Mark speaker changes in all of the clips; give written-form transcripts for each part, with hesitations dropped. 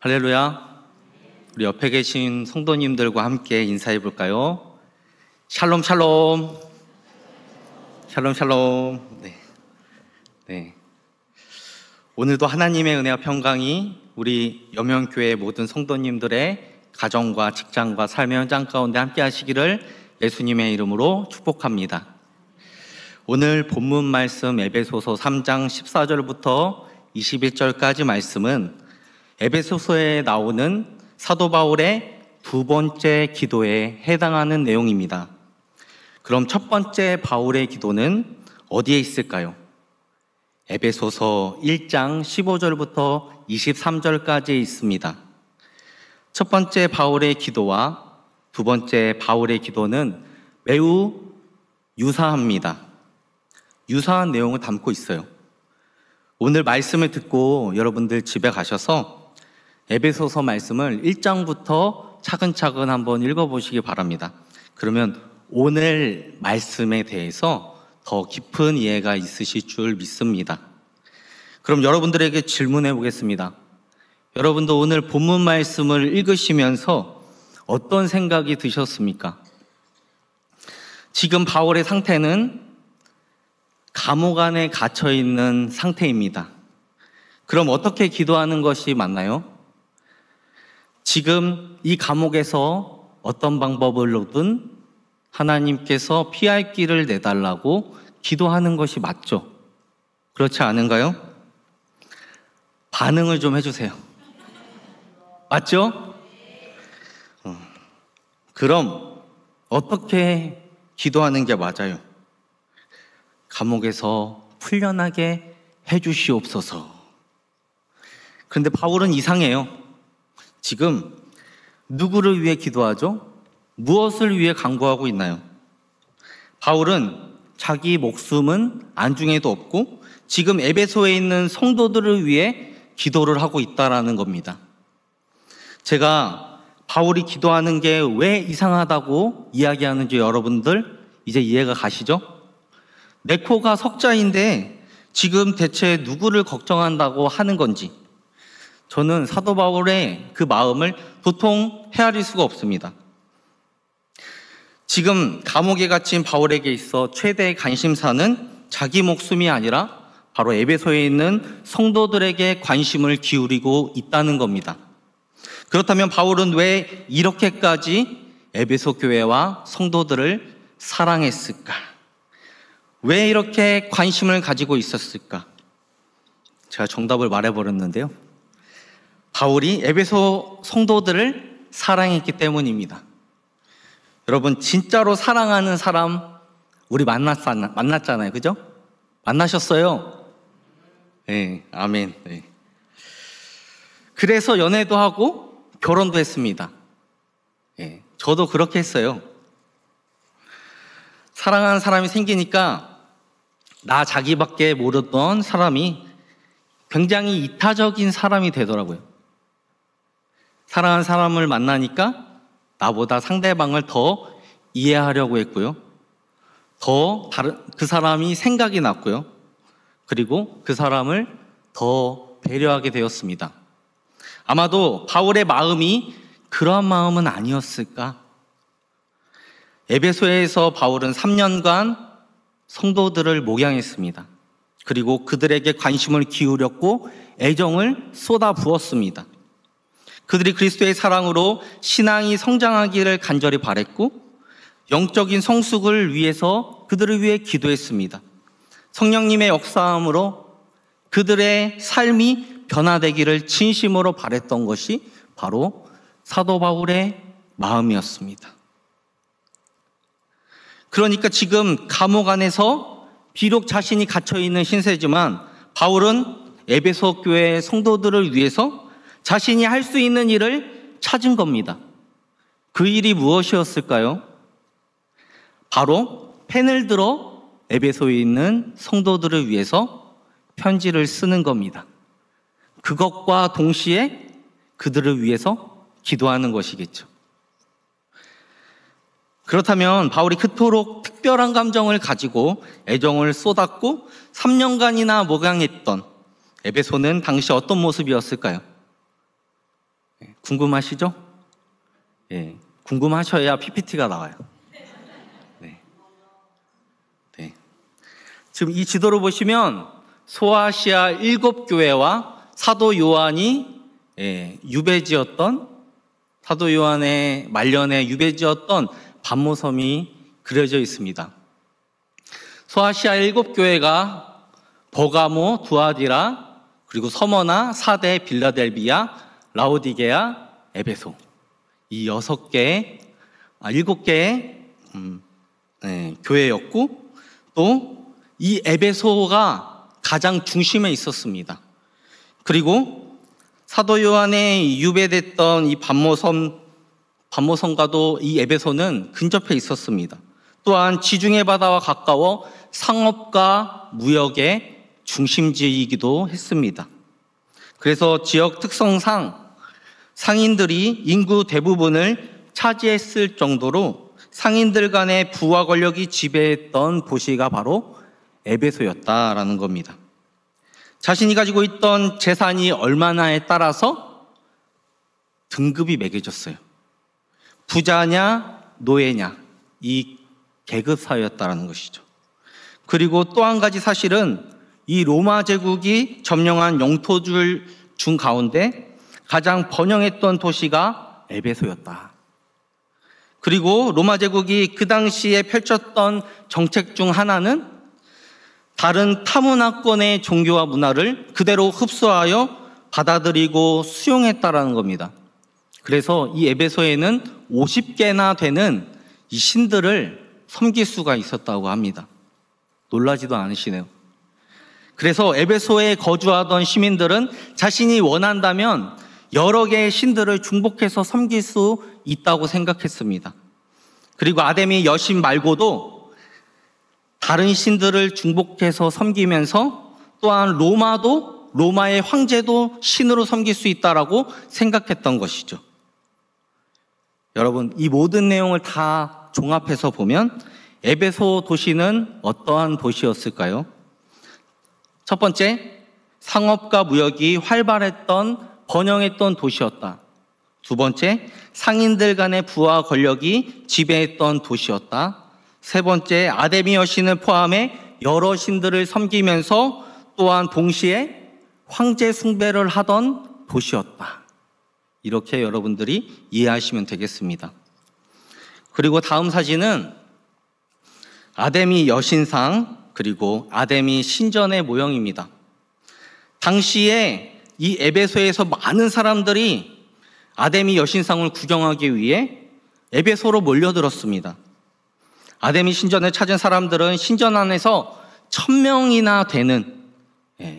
Speaker 1: 할렐루야. 우리 옆에 계신 성도님들과 함께 인사해 볼까요? 샬롬 샬롬. 샬롬 샬롬. 네. 오늘도 하나님의 은혜와 평강이 우리 염영교회 모든 성도님들의 가정과 직장과 삶의 현장 가운데 함께 하시기를 예수님의 이름으로 축복합니다. 오늘 본문 말씀 에베소서 3장 14절부터 21절까지 말씀은 에베소서에 나오는 사도 바울의 두 번째 기도에 해당하는 내용입니다. 그럼 첫 번째 바울의 기도는 어디에 있을까요? 에베소서 1장 15절부터 23절까지 있습니다. 첫 번째 바울의 기도와 두 번째 바울의 기도는 매우 유사합니다. 유사한 내용을 담고 있어요. 오늘 말씀을 듣고 여러분들 집에 가셔서 에베소서 말씀을 1장부터 차근차근 한번 읽어보시기 바랍니다. 그러면 오늘 말씀에 대해서 더 깊은 이해가 있으실 줄 믿습니다. 그럼 여러분들에게 질문해 보겠습니다. 여러분도 오늘 본문 말씀을 읽으시면서 어떤 생각이 드셨습니까? 지금 바울의 상태는 감옥 안에 갇혀 있는 상태입니다. 그럼 어떻게 기도하는 것이 맞나요? 지금 이 감옥에서 어떤 방법으로든 하나님께서 피할 길을 내달라고 기도하는 것이 맞죠? 그렇지 않은가요? 반응을 좀 해주세요. 맞죠? 그럼 어떻게 기도하는 게 맞아요? 감옥에서 풀려나게 해주시옵소서. 그런데 바울은 이상해요. 지금 누구를 위해 기도하죠? 무엇을 위해 간구하고 있나요? 바울은 자기 목숨은 안중에도 없고 지금 에베소에 있는 성도들을 위해 기도를 하고 있다라는 겁니다. 제가 바울이 기도하는 게 왜 이상하다고 이야기하는지 여러분들 이제 이해가 가시죠? 네코가 석자인데 지금 대체 누구를 걱정한다고 하는 건지 저는 사도 바울의 그 마음을 도통 헤아릴 수가 없습니다. 지금 감옥에 갇힌 바울에게 있어 최대의 관심사는 자기 목숨이 아니라 바로 에베소에 있는 성도들에게 관심을 기울이고 있다는 겁니다. 그렇다면 바울은 왜 이렇게까지 에베소 교회와 성도들을 사랑했을까? 왜 이렇게 관심을 가지고 있었을까? 제가 정답을 말해버렸는데요. 바울이 에베소 성도들을 사랑했기 때문입니다. 여러분, 진짜로 사랑하는 사람 우리 만났잖아요. 그죠? 만나셨어요? 네, 아멘. 네. 그래서 연애도 하고 결혼도 했습니다. 네, 저도 그렇게 했어요. 사랑하는 사람이 생기니까 나 자기밖에 모르던 사람이 굉장히 이타적인 사람이 되더라고요. 사랑하는 사람을 만나니까 나보다 상대방을 더 이해하려고 했고요. 그 사람이 생각이 났고요. 그리고 그 사람을 더 배려하게 되었습니다. 아마도 바울의 마음이 그러한 마음은 아니었을까? 에베소에서 바울은 3년간 성도들을 목양했습니다. 그리고 그들에게 관심을 기울였고 애정을 쏟아부었습니다. 그들이 그리스도의 사랑으로 신앙이 성장하기를 간절히 바랬고 영적인 성숙을 위해서 그들을 위해 기도했습니다. 성령님의 역사함으로 그들의 삶이 변화되기를 진심으로 바랬던 것이 바로 사도 바울의 마음이었습니다. 그러니까 지금 감옥 안에서 비록 자신이 갇혀있는 신세지만 바울은 에베소 교회 성도들을 위해서 자신이 할 수 있는 일을 찾은 겁니다. 그 일이 무엇이었을까요? 바로 펜을 들어 에베소에 있는 성도들을 위해서 편지를 쓰는 겁니다. 그것과 동시에 그들을 위해서 기도하는 것이겠죠. 그렇다면 바울이 그토록 특별한 감정을 가지고 애정을 쏟았고 3년간이나 목양했던 에베소는 당시 어떤 모습이었을까요? 궁금하시죠? 예, 궁금하셔야 PPT가 나와요. 네. 네. 지금 이 지도를 보시면 소아시아 7교회와 사도 요한이 유배지였던, 사도 요한의 말년에 유배지였던 반모섬이 그려져 있습니다. 소아시아 7교회가 버가모, 두아디라, 그리고 서머나, 사데, 빌라델비아, 라오디게아, 에베소, 이 7개의 교회였고, 또 이 에베소가 가장 중심에 있었습니다. 그리고 사도 요한의 유배됐던 이 반모섬과도 이 에베소는 근접해 있었습니다. 또한 지중해 바다와 가까워 상업과 무역의 중심지이기도 했습니다. 그래서 지역 특성상 상인들이 인구 대부분을 차지했을 정도로 상인들 간의 부와 권력이 지배했던 도시가 바로 에베소였다라는 겁니다. 자신이 가지고 있던 재산이 얼마나에 따라서 등급이 매겨졌어요. 부자냐 노예냐, 이 계급 사회였다라는 것이죠. 그리고 또 한 가지 사실은 이 로마 제국이 점령한 영토들 중 가운데 가장 번영했던 도시가 에베소였다. 그리고 로마 제국이 그 당시에 펼쳤던 정책 중 하나는 다른 타문화권의 종교와 문화를 그대로 흡수하여 받아들이고 수용했다라는 겁니다. 그래서 이 에베소에는 50개나 되는 이 신들을 섬길 수가 있었다고 합니다. 놀라지도 않으시네요. 그래서 에베소에 거주하던 시민들은 자신이 원한다면 여러 개의 신들을 중복해서 섬길 수 있다고 생각했습니다. 그리고 아데미 여신 말고도 다른 신들을 중복해서 섬기면서 또한 로마의 황제도 신으로 섬길 수 있다라고 생각했던 것이죠. 여러분, 이 모든 내용을 다 종합해서 보면 에베소 도시는 어떠한 도시였을까요? 첫 번째, 상업과 무역이 활발했던 번영했던 도시였다. 두 번째, 상인들 간의 부와 권력이 지배했던 도시였다. 세 번째, 아데미 여신을 포함해 여러 신들을 섬기면서 또한 동시에 황제 숭배를 하던 도시였다. 이렇게 여러분들이 이해하시면 되겠습니다. 그리고 다음 사진은 아데미 여신상 그리고 아데미 신전의 모형입니다. 당시에 이 에베소에서 많은 사람들이 아데미 여신상을 구경하기 위해 에베소로 몰려들었습니다. 아데미 신전을 찾은 사람들은 신전 안에서 1000명이나 되는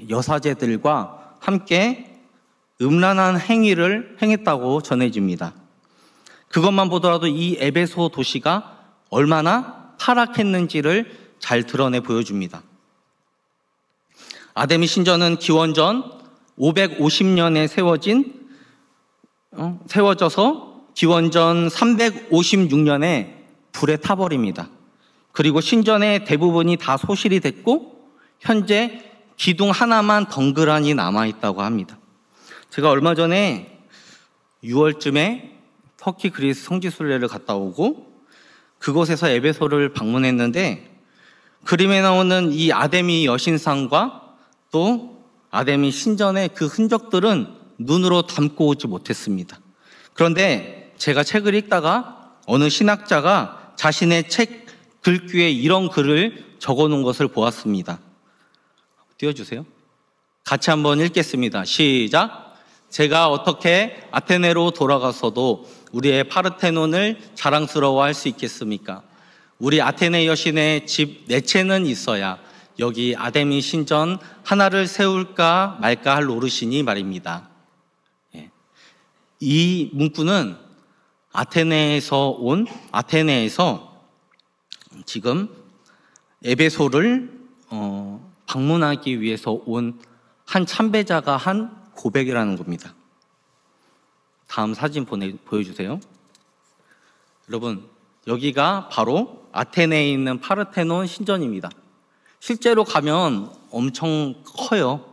Speaker 1: 여사제들과 함께 음란한 행위를 행했다고 전해집니다. 그것만 보더라도 이 에베소 도시가 얼마나 타락했는지를 잘 드러내 보여줍니다. 아데미 신전은 기원전 550년에 세워져서 기원전 356년에 불에 타버립니다. 그리고 신전의 대부분이 다 소실이 됐고 현재 기둥 하나만 덩그러니 남아있다고 합니다. 제가 얼마 전에 6월쯤에 터키 그리스 성지순례를 갔다 오고 그곳에서 에베소를 방문했는데 그림에 나오는 이 아데미 여신상과 또 아데미 신전의 그 흔적들은 눈으로 담고 오지 못했습니다. 그런데 제가 책을 읽다가 어느 신학자가 자신의 책 글귀에 이런 글을 적어놓은 것을 보았습니다. 띄워주세요. 같이 한번 읽겠습니다. 시작. 제가 어떻게 아테네로 돌아가서도 우리의 파르테논을 자랑스러워할 수 있겠습니까? 우리 아테네 여신의 집 4채는 있어야 여기 아데미 신전 하나를 세울까 말까 할 노릇이니 말입니다. 이 문구는 아테네에서 지금 에베소를 방문하기 위해서 온 한 참배자가 한 고백이라는 겁니다. 다음 사진 보여주세요. 여러분, 여기가 바로 아테네에 있는 파르테논 신전입니다. 실제로 가면 엄청 커요.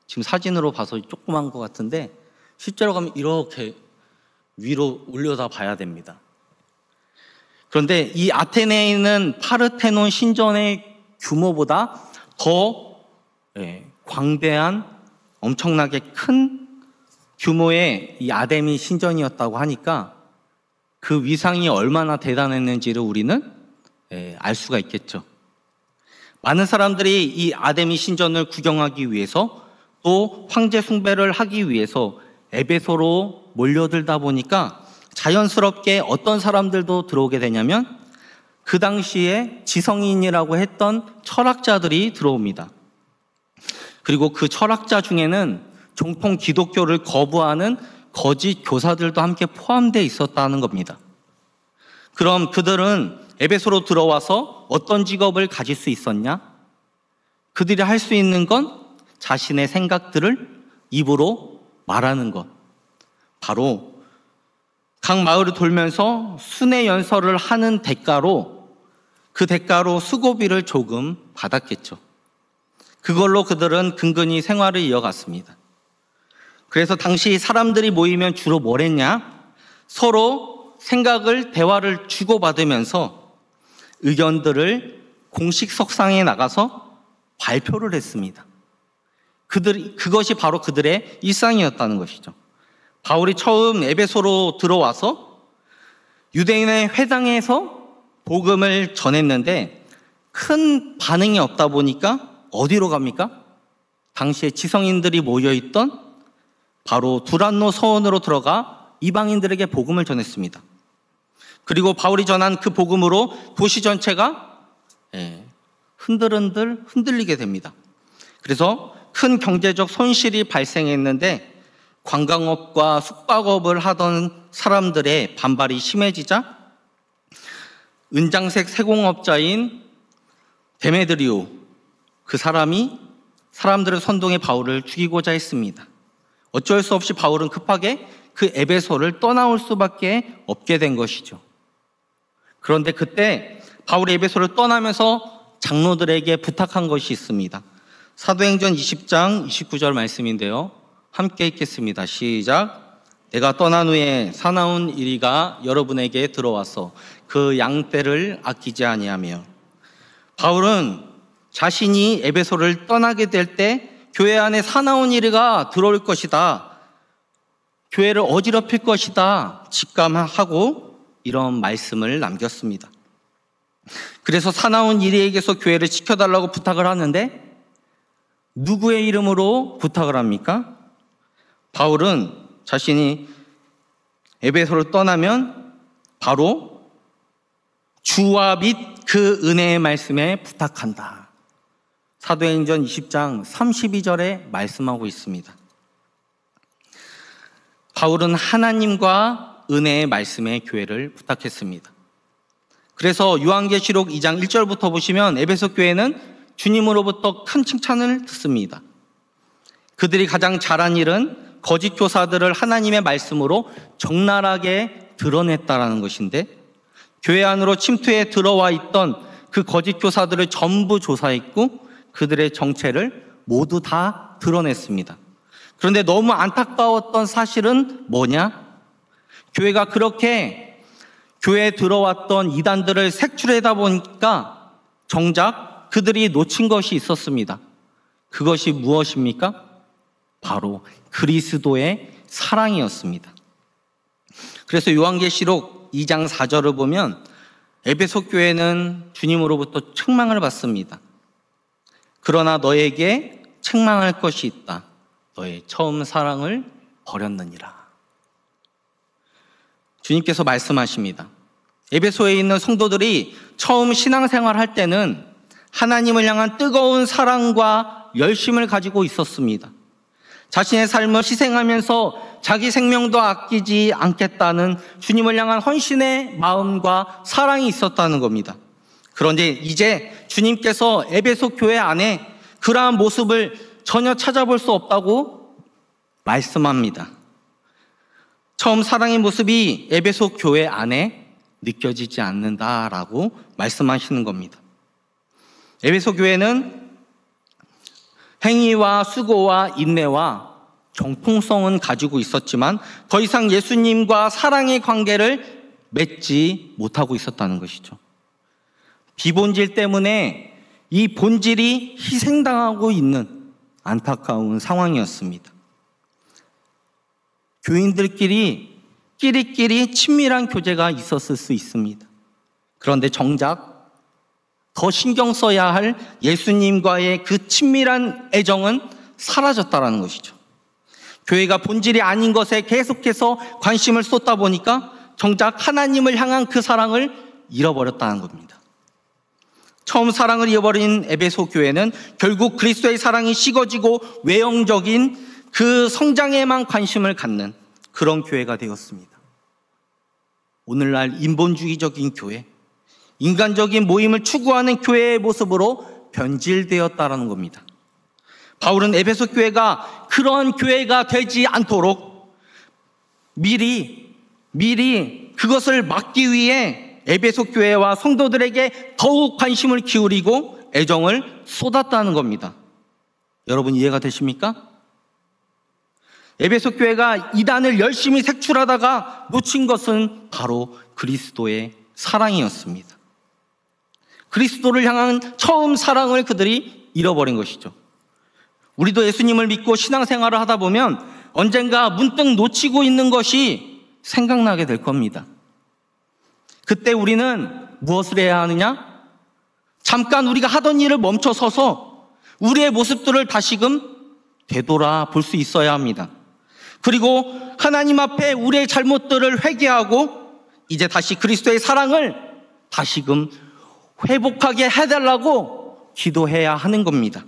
Speaker 1: 지금 사진으로 봐서 조그만 것 같은데 실제로 가면 이렇게 위로 올려다 봐야 됩니다. 그런데 이 아테네에 있는 파르테논 신전의 규모보다 더 광대한 엄청나게 큰 규모의 이 아데미 신전이었다고 하니까 그 위상이 얼마나 대단했는지를 우리는 알 수가 있겠죠. 많은 사람들이 이 아데미 신전을 구경하기 위해서 또 황제 숭배를 하기 위해서 에베소로 몰려들다 보니까 자연스럽게 어떤 사람들도 들어오게 되냐면 그 당시에 지성인이라고 했던 철학자들이 들어옵니다. 그리고 그 철학자 중에는 정통 기독교를 거부하는 거짓 교사들도 함께 포함되어 있었다는 겁니다. 그럼 그들은 에베소로 들어와서 어떤 직업을 가질 수 있었냐? 그들이 할 수 있는 건 자신의 생각들을 입으로 말하는 것. 바로 각 마을을 돌면서 순회 연설을 하는 대가로 그 대가로 수고비를 조금 받았겠죠. 그걸로 그들은 근근히 생활을 이어갔습니다. 그래서 당시 사람들이 모이면 주로 뭘 했냐? 서로 생각을, 대화를 주고받으면서 의견들을 공식 석상에 나가서 발표를 했습니다. 그것이 바로 그들의 일상이었다는 것이죠. 바울이 처음 에베소로 들어와서 유대인의 회당에서 복음을 전했는데 큰 반응이 없다 보니까 어디로 갑니까? 당시에 지성인들이 모여있던 바로 두란노 서원으로 들어가 이방인들에게 복음을 전했습니다. 그리고 바울이 전한 그 복음으로 도시 전체가 흔들리게 됩니다. 그래서 큰 경제적 손실이 발생했는데 관광업과 숙박업을 하던 사람들의 반발이 심해지자 은장색 세공업자인 데메드리오, 그 사람이 사람들을 선동해 바울을 죽이고자 했습니다. 어쩔 수 없이 바울은 급하게 그 에베소를 떠나올 수밖에 없게 된 것이죠. 그런데 그때 바울이 에베소를 떠나면서 장로들에게 부탁한 것이 있습니다. 사도행전 20장 29절 말씀인데요. 함께 읽겠습니다. 시작. 내가 떠난 후에 사나운 이리가 여러분에게 들어와서 그 양떼를 아끼지 아니하며. 바울은 자신이 에베소를 떠나게 될 때 교회 안에 사나운 이리가 들어올 것이다, 교회를 어지럽힐 것이다 직감하고 이런 말씀을 남겼습니다. 그래서 사나운 이리에게서 교회를 지켜달라고 부탁을 하는데 누구의 이름으로 부탁을 합니까? 바울은 자신이 에베소를 떠나면 바로 주와 및 그 은혜의 말씀에 부탁한다. 사도행전 20장 32절에 말씀하고 있습니다. 바울은 하나님과 은혜의 말씀에 교회를 부탁했습니다. 그래서 요한계시록 2장 1절부터 보시면 에베소 교회는 주님으로부터 큰 칭찬을 듣습니다. 그들이 가장 잘한 일은 거짓 교사들을 하나님의 말씀으로 적나라하게 드러냈다라는 것인데, 교회 안으로 침투해 들어와 있던 그 거짓 교사들을 전부 조사했고 그들의 정체를 모두 다 드러냈습니다. 그런데 너무 안타까웠던 사실은 뭐냐? 교회가 그렇게 교회에 들어왔던 이단들을 색출하다 보니까 정작 그들이 놓친 것이 있었습니다. 그것이 무엇입니까? 바로 그리스도의 사랑이었습니다. 그래서 요한계시록 2장 4절을 보면 에베소 교회는 주님으로부터 책망을 받습니다. 그러나 너에게 책망할 것이 있다. 너의 처음 사랑을 버렸느니라. 주님께서 말씀하십니다. 에베소에 있는 성도들이 처음 신앙생활 할 때는 하나님을 향한 뜨거운 사랑과 열심을 가지고 있었습니다. 자신의 삶을 희생하면서 자기 생명도 아끼지 않겠다는 주님을 향한 헌신의 마음과 사랑이 있었다는 겁니다. 그런데 이제 주님께서 에베소 교회 안에 그러한 모습을 전혀 찾아볼 수 없다고 말씀합니다. 처음 사랑의 모습이 에베소 교회 안에 느껴지지 않는다라고 말씀하시는 겁니다. 에베소 교회는 행위와 수고와 인내와 정통성은 가지고 있었지만 더 이상 예수님과 사랑의 관계를 맺지 못하고 있었다는 것이죠. 비본질 때문에 이 본질이 희생당하고 있는 안타까운 상황이었습니다. 교인들끼리 끼리끼리 친밀한 교제가 있었을 수 있습니다. 그런데 정작 더 신경 써야 할 예수님과의 그 친밀한 애정은 사라졌다는 것이죠. 교회가 본질이 아닌 것에 계속해서 관심을 쏟다 보니까 정작 하나님을 향한 그 사랑을 잃어버렸다는 겁니다. 처음 사랑을 잃어버린 에베소 교회는 결국 그리스도의 사랑이 식어지고 외형적인 그 성장에만 관심을 갖는 그런 교회가 되었습니다. 오늘날 인본주의적인 교회, 인간적인 모임을 추구하는 교회의 모습으로 변질되었다는 겁니다. 바울은 에베소 교회가 그런 교회가 되지 않도록 미리 그것을 막기 위해 에베소 교회와 성도들에게 더욱 관심을 기울이고 애정을 쏟았다는 겁니다. 여러분 이해가 되십니까? 에베소 교회가 이단을 열심히 색출하다가 놓친 것은 바로 그리스도의 사랑이었습니다. 그리스도를 향한 처음 사랑을 그들이 잃어버린 것이죠. 우리도 예수님을 믿고 신앙생활을 하다 보면 언젠가 문득 놓치고 있는 것이 생각나게 될 겁니다. 그때 우리는 무엇을 해야 하느냐? 잠깐 우리가 하던 일을 멈춰서서 우리의 모습들을 다시금 되돌아볼 수 있어야 합니다. 그리고 하나님 앞에 우리의 잘못들을 회개하고 이제 다시 그리스도의 사랑을 다시금 회복하게 해달라고 기도해야 하는 겁니다.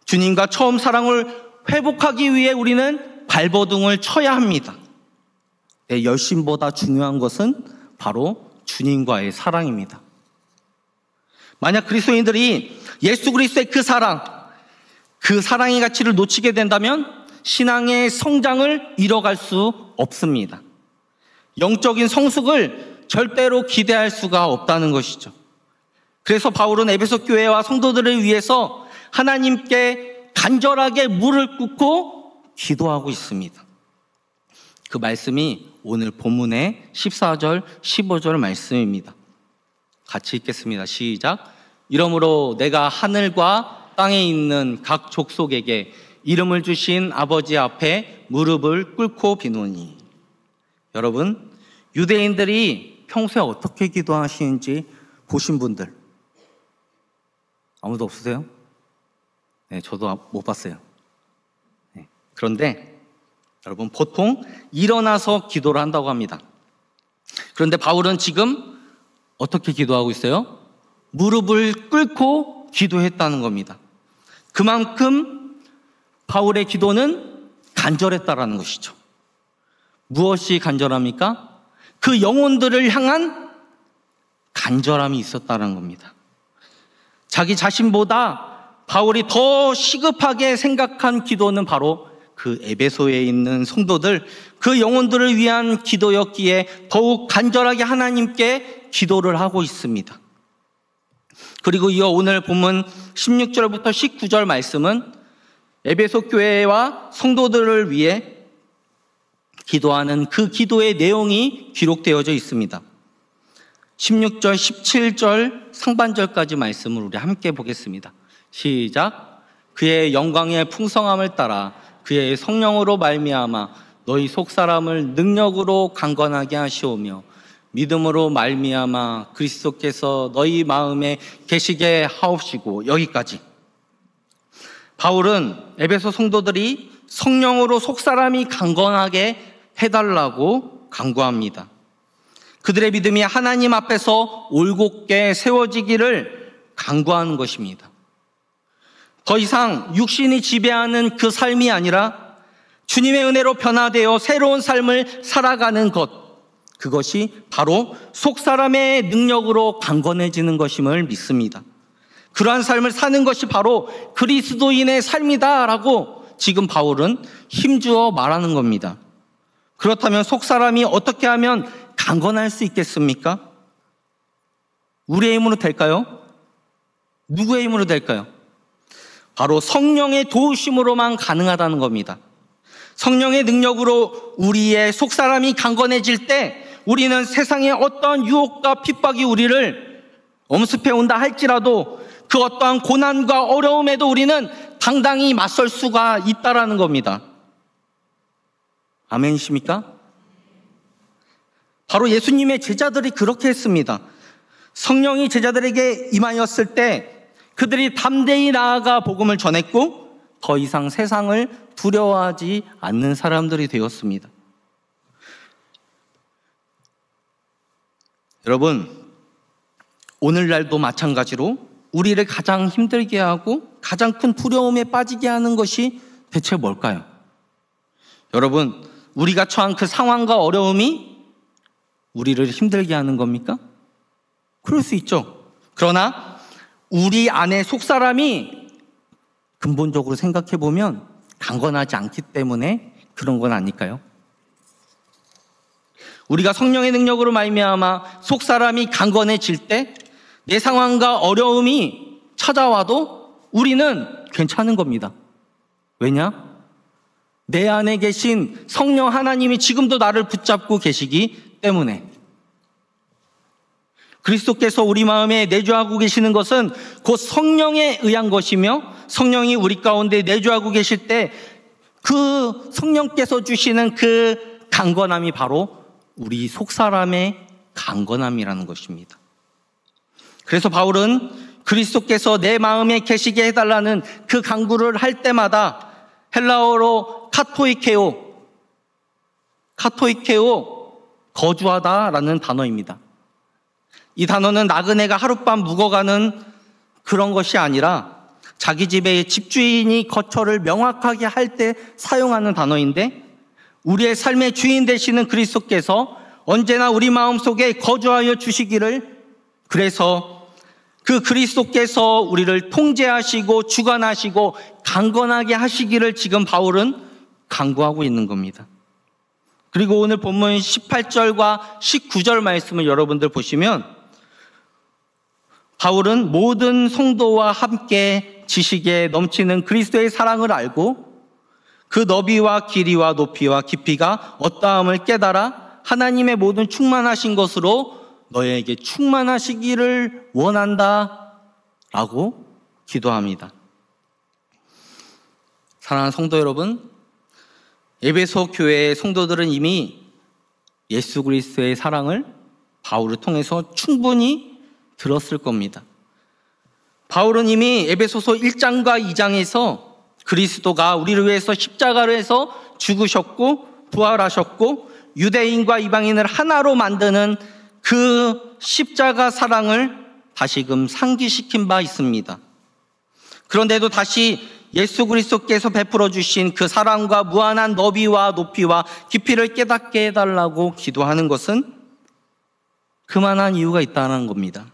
Speaker 1: 주님과 처음 사랑을 회복하기 위해 우리는 발버둥을 쳐야 합니다. 내 열심보다 중요한 것은 바로 주님과의 사랑입니다. 만약 그리스도인들이 예수 그리스도의 그 사랑의 가치를 놓치게 된다면 신앙의 성장을 잃어갈 수 없습니다. 영적인 성숙을 절대로 기대할 수가 없다는 것이죠. 그래서 바울은 에베소 교회와 성도들을 위해서 하나님께 간절하게 무릎 꿇고 기도하고 있습니다. 그 말씀이 오늘 본문의 14절, 15절 말씀입니다. 같이 읽겠습니다. 시작. 이러므로 내가 하늘과 땅에 있는 각 족속에게 이름을 주신 아버지 앞에 무릎을 꿇고 비노니. 여러분, 유대인들이 평소에 어떻게 기도하시는지 보신 분들 아무도 없으세요? 네, 저도 못 봤어요. 네, 그런데 여러분 보통 일어나서 기도를 한다고 합니다. 그런데 바울은 지금 어떻게 기도하고 있어요? 무릎을 꿇고 기도했다는 겁니다. 그만큼 바울의 기도는 간절했다라는 것이죠. 무엇이 간절합니까? 그 영혼들을 향한 간절함이 있었다는 겁니다. 자기 자신보다 바울이 더 시급하게 생각한 기도는 바로 그 에베소에 있는 성도들, 그 영혼들을 위한 기도였기에 더욱 간절하게 하나님께 기도를 하고 있습니다. 그리고 이어 오늘 본문 16절부터 19절 말씀은 에베소 교회와 성도들을 위해 기도하는 그 기도의 내용이 기록되어져 있습니다. 16절, 17절 상반절까지 말씀을 우리 함께 보겠습니다. 시작. 그의 영광의 풍성함을 따라 그의 성령으로 말미암아 너희 속사람을 능력으로 강건하게 하시오며 믿음으로 말미암아 그리스도께서 너희 마음에 계시게 하옵시고. 여기까지. 바울은 에베소 성도들이 성령으로 속사람이 강건하게 해달라고 간구합니다. 그들의 믿음이 하나님 앞에서 올곧게 세워지기를 간구하는 것입니다. 더 이상 육신이 지배하는 그 삶이 아니라 주님의 은혜로 변화되어 새로운 삶을 살아가는 것, 그것이 바로 속사람의 능력으로 강건해지는 것임을 믿습니다. 그러한 삶을 사는 것이 바로 그리스도인의 삶이다라고 지금 바울은 힘주어 말하는 겁니다. 그렇다면 속사람이 어떻게 하면 강건할 수 있겠습니까? 우리의 힘으로 될까요? 누구의 힘으로 될까요? 바로 성령의 도우심으로만 가능하다는 겁니다. 성령의 능력으로 우리의 속사람이 강건해질 때 우리는 세상의 어떠한 유혹과 핍박이 우리를 엄습해 온다 할지라도 그 어떠한 고난과 어려움에도 우리는 당당히 맞설 수가 있다라는 겁니다. 아멘이십니까? 바로 예수님의 제자들이 그렇게 했습니다. 성령이 제자들에게 임하였을 때 그들이 담대히 나아가 복음을 전했고 더 이상 세상을 두려워하지 않는 사람들이 되었습니다. 여러분, 오늘날도 마찬가지로 우리를 가장 힘들게 하고 가장 큰 두려움에 빠지게 하는 것이 대체 뭘까요? 여러분, 우리가 처한 그 상황과 어려움이 우리를 힘들게 하는 겁니까? 그럴 수 있죠. 그러나 우리 안에 속사람이 근본적으로 생각해 보면 강건하지 않기 때문에 그런 건 아닐까요? 우리가 성령의 능력으로 말미암아 속사람이 강건해질 때 내 상황과 어려움이 찾아와도 우리는 괜찮은 겁니다. 왜냐? 내 안에 계신 성령 하나님이 지금도 나를 붙잡고 계시기 때문에. 그리스도께서 우리 마음에 내주하고 계시는 것은 곧 성령에 의한 것이며 성령이 우리 가운데 내주하고 계실 때 그 성령께서 주시는 그 강건함이 바로 우리 속사람의 강건함이라는 것입니다. 그래서 바울은 그리스도께서 내 마음에 계시게 해달라는 그 간구를 할 때마다 헬라어로 카토이케오, 거주하다라는 단어입니다. 이 단어는 나그네가 하룻밤 묵어가는 그런 것이 아니라 자기 집에 집주인이 거처를 명확하게 할 때 사용하는 단어인데 우리의 삶의 주인 되시는 그리스도께서 언제나 우리 마음속에 거주하여 주시기를, 그래서 그 그리스도께서 우리를 통제하시고 주관하시고 강건하게 하시기를 지금 바울은 간구하고 있는 겁니다. 그리고 오늘 본문 18절과 19절 말씀을 여러분들 보시면 바울은 모든 성도와 함께 지식에 넘치는 그리스도의 사랑을 알고 그 너비와 길이와 높이와 깊이가 어떠함을 깨달아 하나님의 모든 충만하신 것으로 너에게 충만하시기를 원한다 라고 기도합니다. 사랑하는 성도 여러분, 에베소 교회의 성도들은 이미 예수 그리스도의 사랑을 바울을 통해서 충분히 들었을 겁니다. 바울은 이미 에베소서 1장과 2장에서 그리스도가 우리를 위해서 십자가를 해서 죽으셨고 부활하셨고 유대인과 이방인을 하나로 만드는 그 십자가 사랑을 다시금 상기시킨 바 있습니다. 그런데도 다시 예수 그리스도께서 베풀어 주신 그 사랑과 무한한 너비와 높이와 깊이를 깨닫게 해달라고 기도하는 것은 그만한 이유가 있다는 겁니다.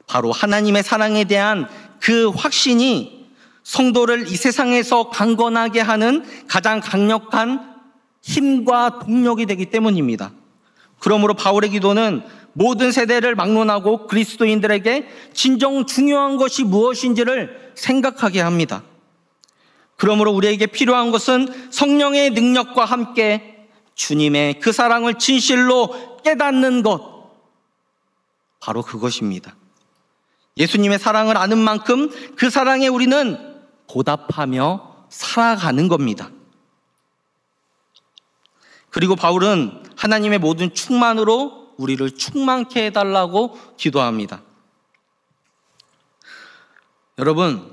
Speaker 1: 바로 하나님의 사랑에 대한 그 확신이 성도를 이 세상에서 강건하게 하는 가장 강력한 힘과 동력이 되기 때문입니다. 그러므로 바울의 기도는 모든 세대를 막론하고 그리스도인들에게 진정 중요한 것이 무엇인지를 생각하게 합니다. 그러므로 우리에게 필요한 것은 성령의 능력과 함께 주님의 그 사랑을 진실로 깨닫는 것, 바로 그것입니다. 예수님의 사랑을 아는 만큼 그 사랑에 우리는 보답하며 살아가는 겁니다. 그리고 바울은 하나님의 모든 충만으로 우리를 충만케 해달라고 기도합니다. 여러분,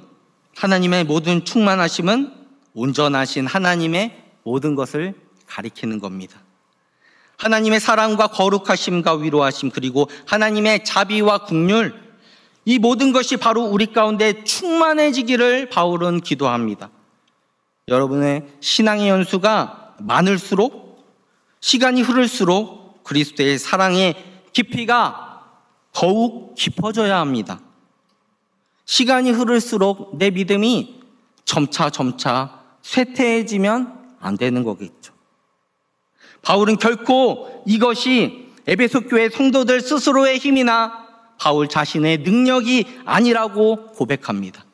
Speaker 1: 하나님의 모든 충만하심은 온전하신 하나님의 모든 것을 가리키는 겁니다. 하나님의 사랑과 거룩하심과 위로하심, 그리고 하나님의 자비와 긍휼, 이 모든 것이 바로 우리 가운데 충만해지기를 바울은 기도합니다. 여러분의 신앙의 연수가 많을수록, 시간이 흐를수록 그리스도의 사랑의 깊이가 더욱 깊어져야 합니다. 시간이 흐를수록 내 믿음이 점차 쇠퇴해지면 안 되는 거겠죠. 바울은 결코 이것이 에베소 교회 성도들 스스로의 힘이나 바울 자신의 능력이 아니라고 고백합니다.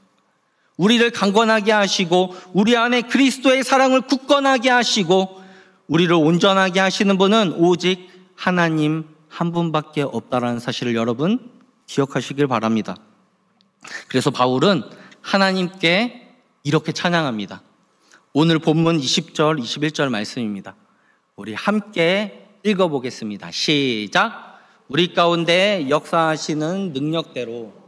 Speaker 1: 우리를 강건하게 하시고 우리 안에 그리스도의 사랑을 굳건하게 하시고 우리를 온전하게 하시는 분은 오직 하나님 한 분밖에 없다라는 사실을 여러분 기억하시길 바랍니다. 그래서 바울은 하나님께 이렇게 찬양합니다. 오늘 본문 20절, 21절 말씀입니다. 우리 함께 읽어보겠습니다. 시작. 우리 가운데 역사하시는 능력대로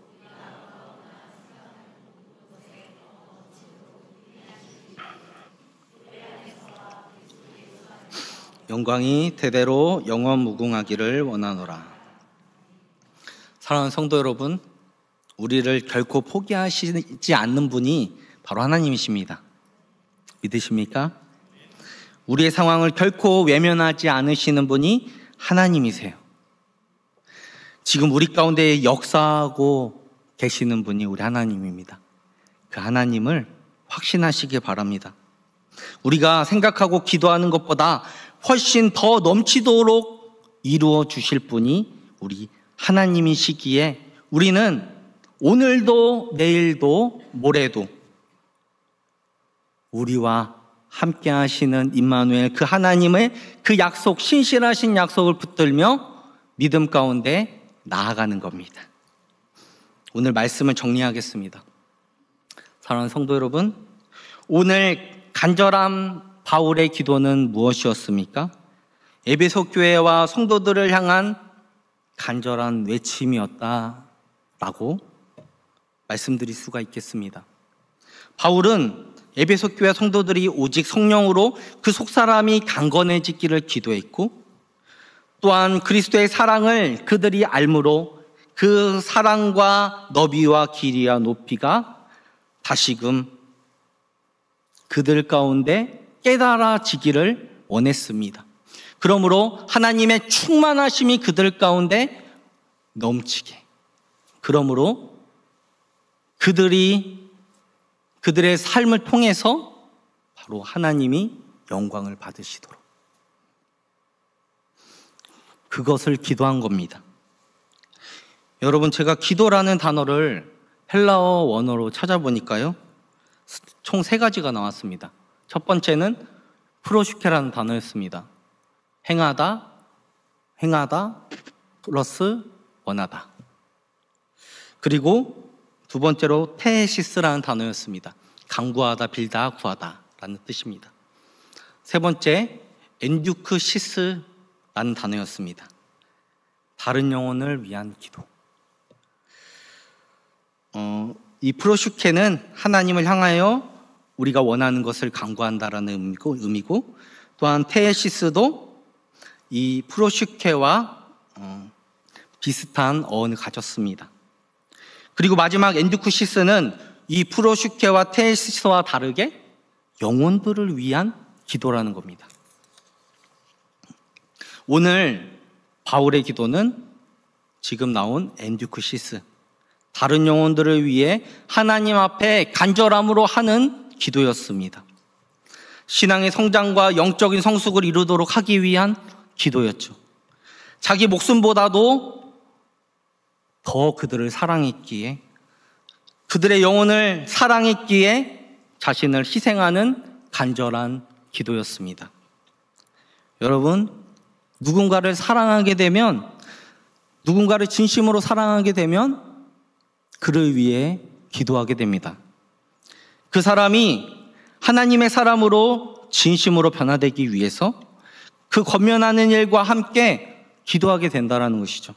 Speaker 1: 영광이 대대로 영원 무궁하기를 원하노라. 사랑하는 성도 여러분, 우리를 결코 포기하시지 않는 분이 바로 하나님이십니다. 믿으십니까? 우리의 상황을 결코 외면하지 않으시는 분이 하나님이세요. 지금 우리 가운데 역사하고 계시는 분이 우리 하나님입니다. 그 하나님을 확신하시기 바랍니다. 우리가 생각하고 기도하는 것보다 훨씬 더 넘치도록 이루어 주실 분이 우리 하나님이시기에 우리는 오늘도 내일도 모레도 우리와 함께 하시는 임마누엘 그 하나님의 그 약속, 신실하신 약속을 붙들며 믿음 가운데 나아가는 겁니다. 오늘 말씀을 정리하겠습니다. 사랑하는 성도 여러분, 오늘 간절한 바울의 기도는 무엇이었습니까? 에베소 교회와 성도들을 향한 간절한 외침이었다라고 말씀드릴 수가 있겠습니다. 바울은 에베소 교회 성도들이 오직 성령으로 그 속사람이 강건해지기를 기도했고, 또한 그리스도의 사랑을 그들이 알므로 그 사랑과 너비와 길이와 높이가 다시금 그들 가운데 깨달아지기를 원했습니다. 그러므로 하나님의 충만하심이 그들 가운데 넘치게, 그러므로 그들의 삶을 통해서 바로 하나님이 영광을 받으시도록 그것을 기도한 겁니다. 여러분, 제가 기도라는 단어를 헬라어 원어로 찾아보니까요, 총 3가지가 나왔습니다. 첫 번째는 프로슈케라는 단어였습니다. 행하다 플러스 원하다. 그리고 두 번째로 테시스라는 단어였습니다. 간구하다, 빌다, 구하다 라는 뜻입니다. 세 번째 엔듀크시스라는 단어였습니다. 다른 영혼을 위한 기도. 이 프로슈케는 하나님을 향하여 우리가 원하는 것을 간구한다라는 의미고, 또한 테시스도 이 프로슈케와 비슷한 어원을 가졌습니다. 그리고 마지막 엔두쿠시스는 이 프로슈케와 테시스와 다르게 영혼들을 위한 기도라는 겁니다. 오늘 바울의 기도는 지금 나온 엔두쿠시스, 다른 영혼들을 위해 하나님 앞에 간절함으로 하는 기도였습니다. 신앙의 성장과 영적인 성숙을 이루도록 하기 위한 기도였죠. 자기 목숨보다도 더 그들을 사랑했기에, 그들의 영혼을 사랑했기에 자신을 희생하는 간절한 기도였습니다. 여러분, 누군가를 사랑하게 되면, 누군가를 진심으로 사랑하게 되면 그를 위해 기도하게 됩니다. 그 사람이 하나님의 사람으로 진심으로 변화되기 위해서 그 권면하는 일과 함께 기도하게 된다는 것이죠.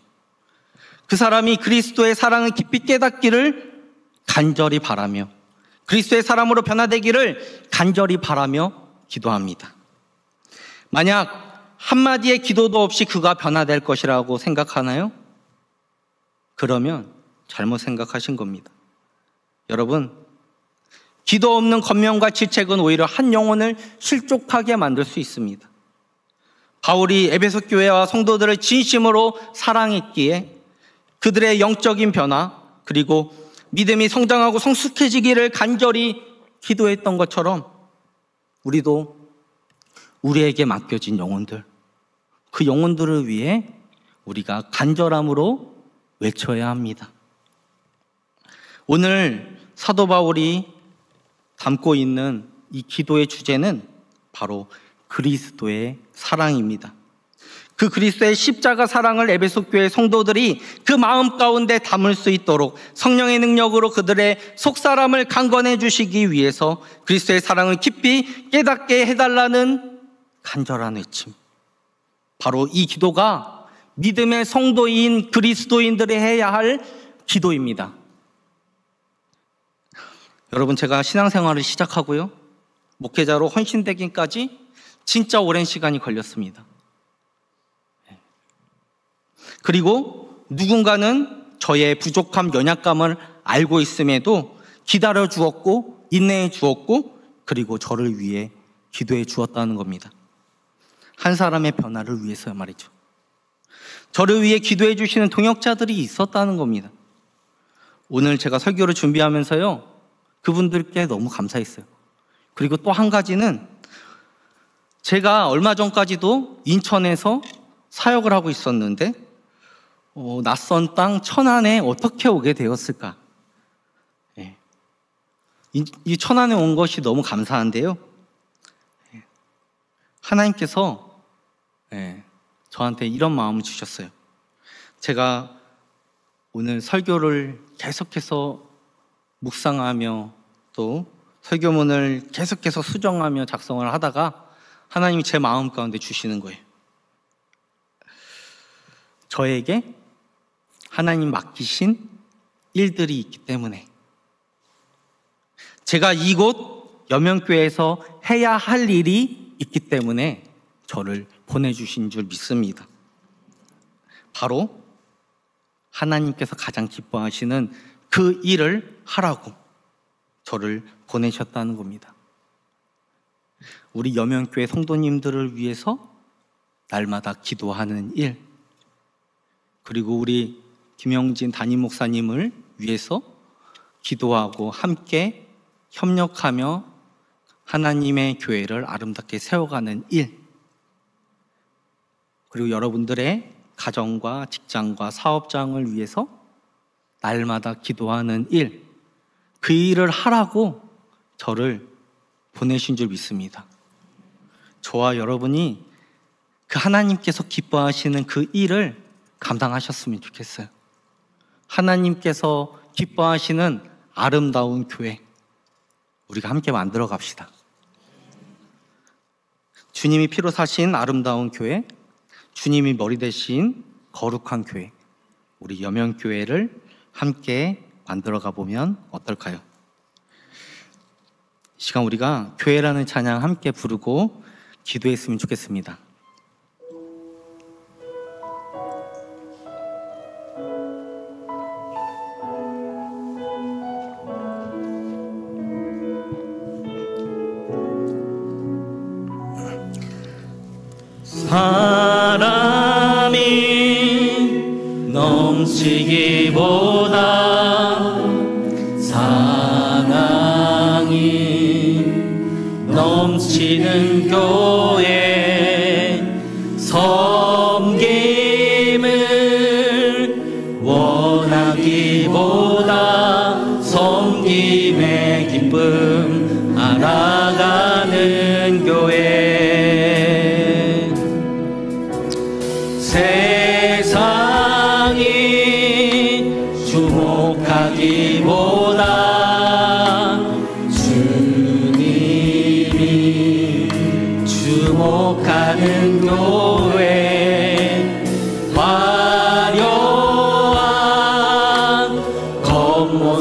Speaker 1: 그 사람이 그리스도의 사랑을 깊이 깨닫기를 간절히 바라며, 그리스도의 사람으로 변화되기를 간절히 바라며 기도합니다. 만약 한마디의 기도도 없이 그가 변화될 것이라고 생각하나요? 그러면 잘못 생각하신 겁니다. 여러분, 기도 없는 권면과 질책은 오히려 한 영혼을 실족하게 만들 수 있습니다. 바울이 에베소 교회와 성도들을 진심으로 사랑했기에 그들의 영적인 변화, 그리고 믿음이 성장하고 성숙해지기를 간절히 기도했던 것처럼 우리도 우리에게 맡겨진 영혼들, 그 영혼들을 위해 우리가 간절함으로 외쳐야 합니다. 오늘 사도 바울이 담고 있는 이 기도의 주제는 바로 그리스도의 사랑입니다. 그 그리스도의 십자가 사랑을 에베소 교회 성도들이 그 마음 가운데 담을 수 있도록 성령의 능력으로 그들의 속사람을 강건해 주시기 위해서 그리스도의 사랑을 깊이 깨닫게 해달라는 간절한 외침. 바로 이 기도가 믿음의 성도인 그리스도인들이 해야 할 기도입니다. 여러분, 제가 신앙생활을 시작하고요, 목회자로 헌신되기까지 진짜 오랜 시간이 걸렸습니다. 그리고 누군가는 저의 부족함, 연약감을 알고 있음에도 기다려 주었고 인내해 주었고 그리고 저를 위해 기도해 주었다는 겁니다. 한 사람의 변화를 위해서 말이죠. 저를 위해 기도해 주시는 동역자들이 있었다는 겁니다. 오늘 제가 설교를 준비하면서요, 그분들께 너무 감사했어요. 그리고 또 한 가지는, 제가 얼마 전까지도 인천에서 사역을 하고 있었는데 낯선 땅 천안에 어떻게 오게 되었을까? 이 천안에 온 것이 너무 감사한데요, 하나님께서 저한테 이런 마음을 주셨어요. 제가 오늘 설교를 계속해서 묵상하며 또 설교문을 계속해서 수정하며 작성을 하다가 하나님이 제 마음 가운데 주시는 거예요. 저에게 하나님 맡기신 일들이 있기 때문에, 제가 이곳 여명교회에서 해야 할 일이 있기 때문에 저를 보내주신 줄 믿습니다. 바로 하나님께서 가장 기뻐하시는 그 일을 하라고 저를 보내셨다는 겁니다. 우리 여명교회 성도님들을 위해서 날마다 기도하는 일, 그리고 우리 김영진 담임 목사님을 위해서 기도하고 함께 협력하며 하나님의 교회를 아름답게 세워가는 일, 그리고 여러분들의 가정과 직장과 사업장을 위해서 날마다 기도하는 일, 그 일을 하라고 저를 보내신 줄 믿습니다. 저와 여러분이 그 하나님께서 기뻐하시는 그 일을 감당하셨으면 좋겠어요. 하나님께서 기뻐하시는 아름다운 교회, 우리가 함께 만들어 갑시다. 주님이 피로 사신 아름다운 교회, 주님이 머리 대신 거룩한 교회, 우리 여명교회를 함께 만들어 가보면 어떨까요? 이 시간 우리가 교회라는 찬양 함께 부르고 기도했으면 좋겠습니다.
Speaker 2: 사람이 넘치기보다 사랑이 넘치는 교회, 섬김을 원하기보다 섬김의 기쁨 알아가는 교회, 세상이 주목하기보다 주님이 주목하는 교회, 화려한 겉모습보다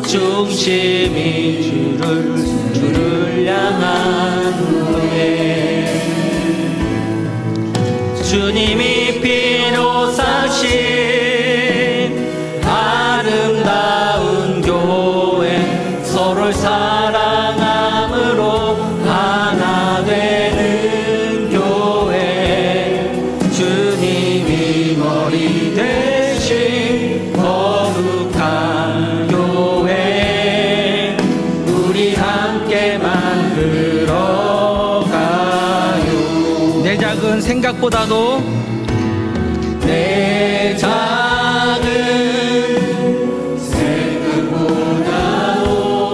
Speaker 2: 중심이 주를 향한 교회, 주님이 피로 사신 아름다운 교회, 서로를 사랑함으로 하나 되는 교회, 주님이 머리 대신 거룩한 교회, 우리 함께 만들어 가요.
Speaker 1: 내 작은 생각보다도
Speaker 2: 내 작은 생각보다도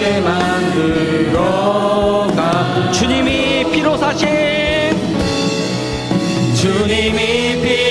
Speaker 2: 새롭게 만들어가.
Speaker 1: 주님이 피로 사신
Speaker 2: 주님이